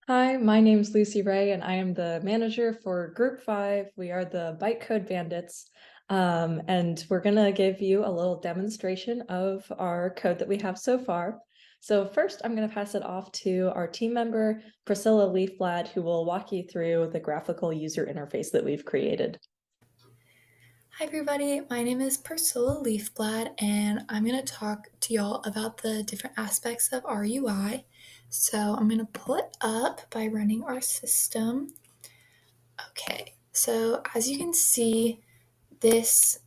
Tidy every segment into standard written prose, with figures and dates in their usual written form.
Hi, my name's Lucy Ray, and I am the manager for Group 5. We are the Bytecode Bandits, and we're going to give you a little demonstration of our code that we have so far. So first, I'm going to pass it off to our team member, Priscilla Leafblad, who will walk you through the graphical user interface that we've created. Hi everybody, my name is Priscilla Leafblad and I'm going to talk to y'all about the different aspects of our UI. So I'm going to pull it up by running our system. Okay, so as you can see, this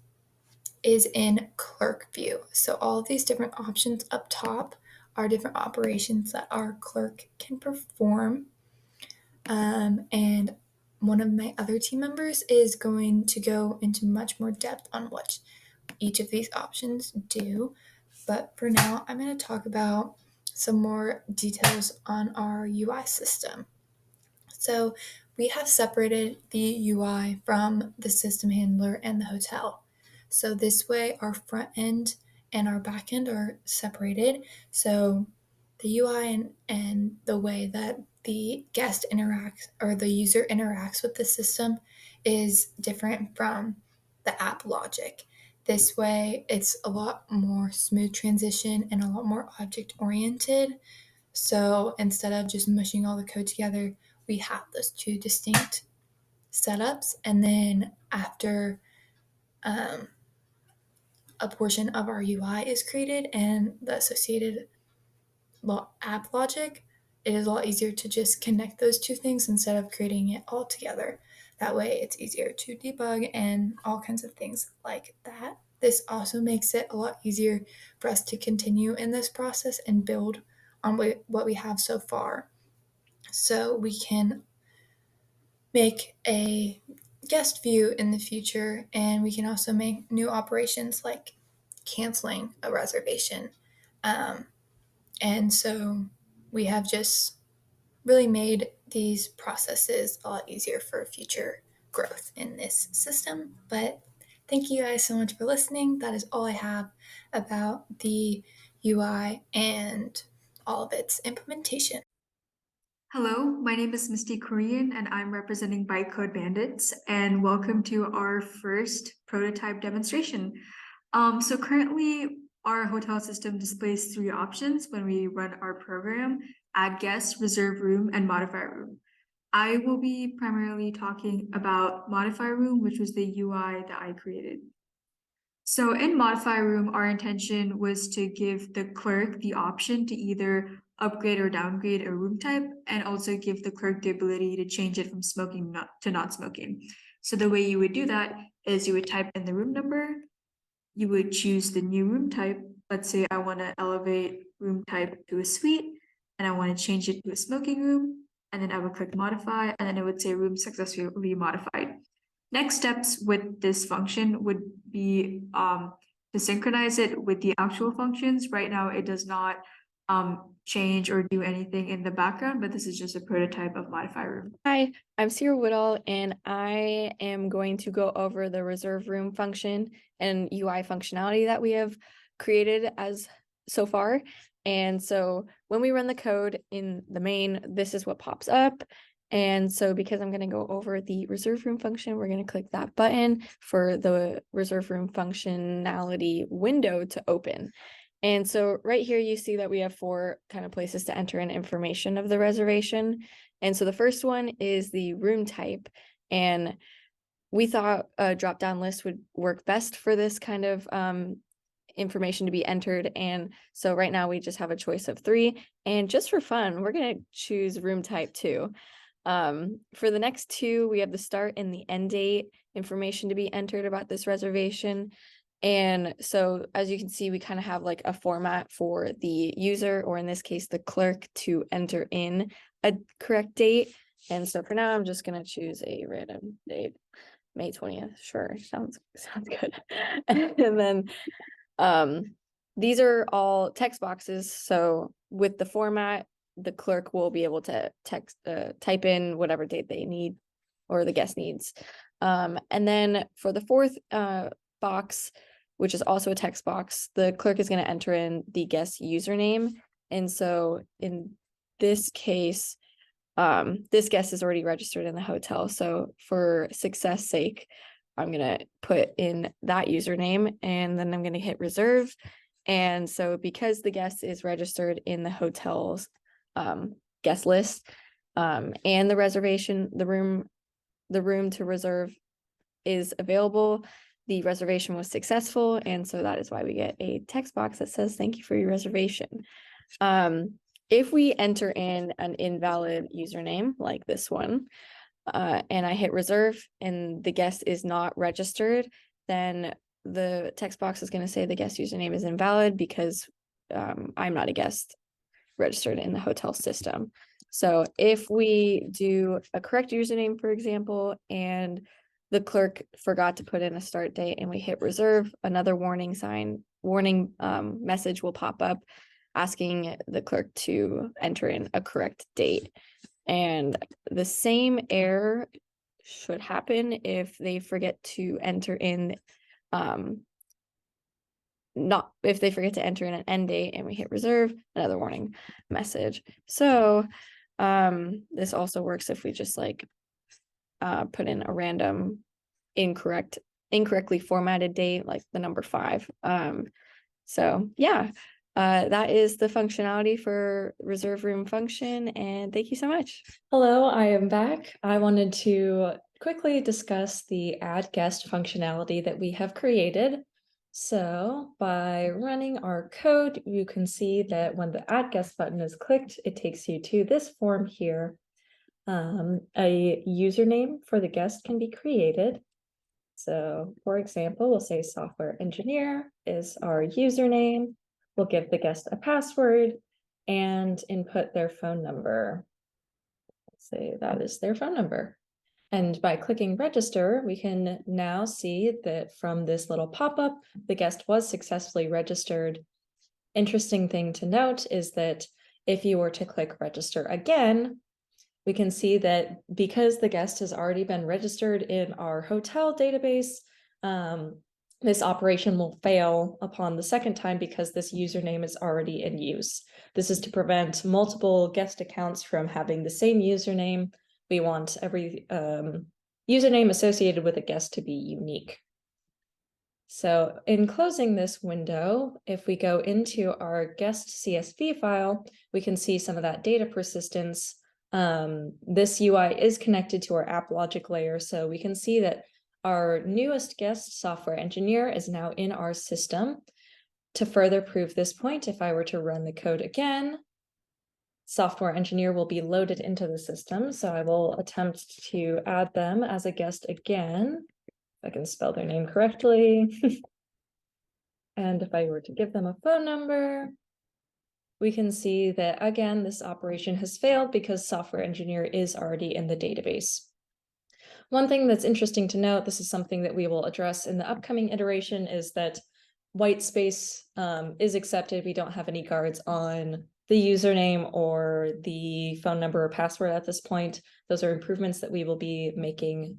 is in clerk view. So all of these different options up top are different operations that our clerk can perform. And one of my other team members is going to go into much more depth on what each of these options do. But for now, I'm going to talk about some more details on our UI system. So we have separated the UI from the system handler and the hotel. So this way, our front end and our back end are separated. So the UI and the way that the guest interacts or the user interacts with the system is different from the app logic. This way, it's a lot more smooth transition and a lot more object oriented. So instead of just mushing all the code together, we have those two distinct setups. And then after um, a portion of our UI is created and the associated app logic, it is a lot easier to just connect those two things instead of creating it all together. That way, it's easier to debug and all kinds of things like that. This also makes it a lot easier for us to continue in this process and build on what we have so far. So we can make a guest view in the future, and we can also make new operations like canceling a reservation. Um, and so we have just really made these processes a lot easier for future growth in this system. But thank you guys so much for listening. That is all I have about the UI and all of its implementation. Hello, my name is Misty Korean and I'm representing Bytecode Bandits and welcome to our first prototype demonstration. So currently our hotel system displays three options when we run our program: add guest, reserve room, and modify room. I will be primarily talking about modify room, which was the UI that I created. So in Modify Room, our intention was to give the clerk the option to either upgrade or downgrade a room type, and also give the clerk the ability to change it from smoking to not smoking. So the way you would do that is you would type in the room number, you would choose the new room type. Let's say I want to elevate room type to a suite, and I want to change it to a smoking room, and then I would click modify, and then it would say room successfully modified. Next steps with this function would be to synchronize it with the actual functions. Right now, it does not change or do anything in the background, but this is just a prototype of modify room. Hi, I'm Sierra Woodall, and I am going to go over the reserve room function and UI functionality that we have created as so far. And so when we run the code in the main, this is what pops up. And so because I'm going to go over the reserve room function, we're going to click that button for the reserve room functionality window to open. And so right here, you see that we have four kind of places to enter in information of the reservation. And so the first one is the room type. And we thought a drop-down list would work best for this kind of information to be entered. And so right now we just have a choice of 3. And just for fun, we're going to choose room type 2. For the next 2, we have the start and the end date information to be entered about this reservation. And so as you can see, we kind of have like a format for the user, or in this case, the clerk, to enter in a correct date. And so for now, I'm just going to choose a random date, May 20th. Sure, sounds good. And then these are all text boxes. So with the format, the clerk will be able to type in whatever date they need or the guest needs. And then for the fourth box, which is also a text box, the clerk is going to enter in the guest username. And so in this case, this guest is already registered in the hotel. So for success sake, I'm gonna put in that username and then I'm gonna hit reserve. And so because the guest is registered in the hotel's guest list, and the reservation, the room to reserve is available, the reservation was successful, and so that is why we get a text box that says thank you for your reservation. If we enter in an invalid username like this one, and I hit reserve and the guest is not registered, then the text box is going to say the guest username is invalid because I'm not a guest registered in the hotel system. So if we do a correct username, for example, and the clerk forgot to put in a start date and we hit reserve, another warning message will pop up asking the clerk to enter in a correct date. And the same error should happen if they forget to enter in if they forget to enter in an end date and we hit reserve, another warning message. So this also works if we just like put in a random incorrectly formatted date, like the number 5. So yeah, that is the functionality for reserve room function, and thank you so much. Hello, I am back. I wanted to quickly discuss the add guest functionality that we have created. So by running our code, you can see that when the add guest button is clicked, it takes you to this form here. A username for the guest can be created. So for example, we'll say software engineer is our username. We'll give the guest a password and input their phone number. Let's say that is their phone number. And by clicking register, we can now see that from this little pop-up, the guest was successfully registered. Interesting thing to note is that if you were to click register again, we can see that because the guest has already been registered in our hotel database, this operation will fail upon the second time because this username is already in use. This is to prevent multiple guest accounts from having the same username. We want every username associated with a guest to be unique. So in closing this window, if we go into our guest CSV file, we can see some of that data persistence. This UI is connected to our app logic layer, so we can see that our newest guest, software engineer, is now in our system. To further prove this point, if I were to run the code again, software engineer will be loaded into the system. So I will attempt to add them as a guest again, if I can spell their name correctly. And if I were to give them a phone number, we can see that again, this operation has failed because software engineer is already in the database. One thing that's interesting to note, this is something that we will address in the upcoming iteration, is that white space is accepted. We don't have any guards on the username or the phone number or password at this point. Those are improvements that we will be making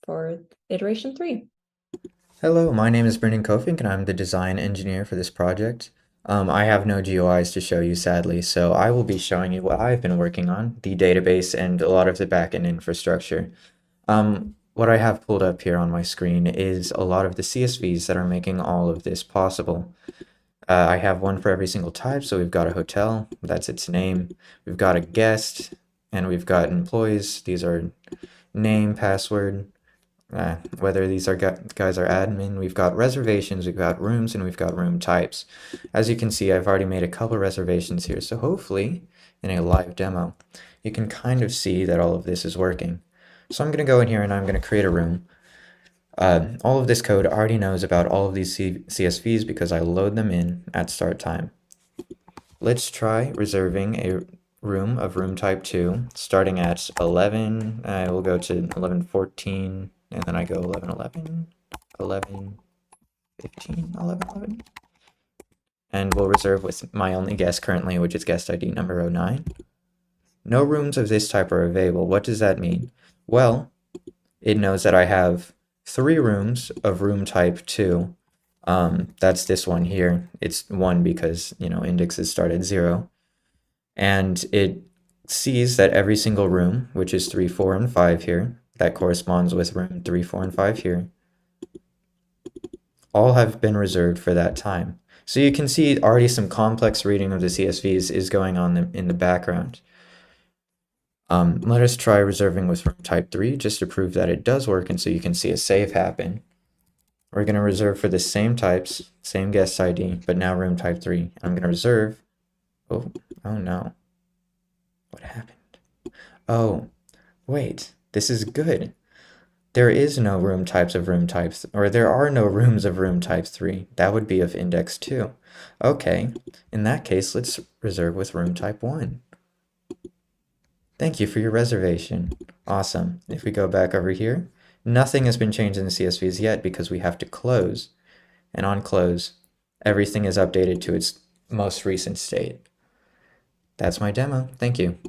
for iteration 3. Hello, my name is Brendan Kofink and I'm the design engineer for this project. I have no GUIs to show you, sadly, so I will be showing you what I've been working on, the database and a lot of the backend infrastructure. What I have pulled up here on my screen is a lot of the CSVs that are making all of this possible. I have one for every single type, so we've got a hotel, that's its name. We've got a guest, and we've got employees. These are name, password, whether these are guys are admin. We've got reservations, we've got rooms, and we've got room types. As you can see, I've already made a couple reservations here, so hopefully in a live demo, you can kind of see that all of this is working. So I'm going to go in here and I'm going to create a room. All of this code already knows about all of these CSVs because I load them in at start time. Let's try reserving a room of room type 2, starting at 11. I will go to 11:14, and then I go 11:11, 11:15, 11:11. And we'll reserve with my only guest currently, which is guest ID number 09. No rooms of this type are available. What does that mean? Well, it knows that I have 3 rooms of room type 2. That's this one here. It's 1 because, indexes start at 0. And it sees that every single room, which is 3, 4, and 5 here, that corresponds with room 3, 4, and 5 here, all have been reserved for that time. So you can see already some complex reading of the CSVs is going on in the background. Let us try reserving with room type 3 just to prove that it does work, and so you can see a save happen. We're going to reserve for the same types, same guest ID, but now room type 3. I'm going to reserve. Oh no. What happened? Oh, wait, this is good. There is no room types of room types, or there are no rooms of room type 3. That would be of index 2. Okay, in that case, let's reserve with room type 1. Thank you for your reservation. Awesome. If we go back over here, nothing has been changed in the CSVs yet because we have to close. And on close, everything is updated to its most recent state. That's my demo. Thank you.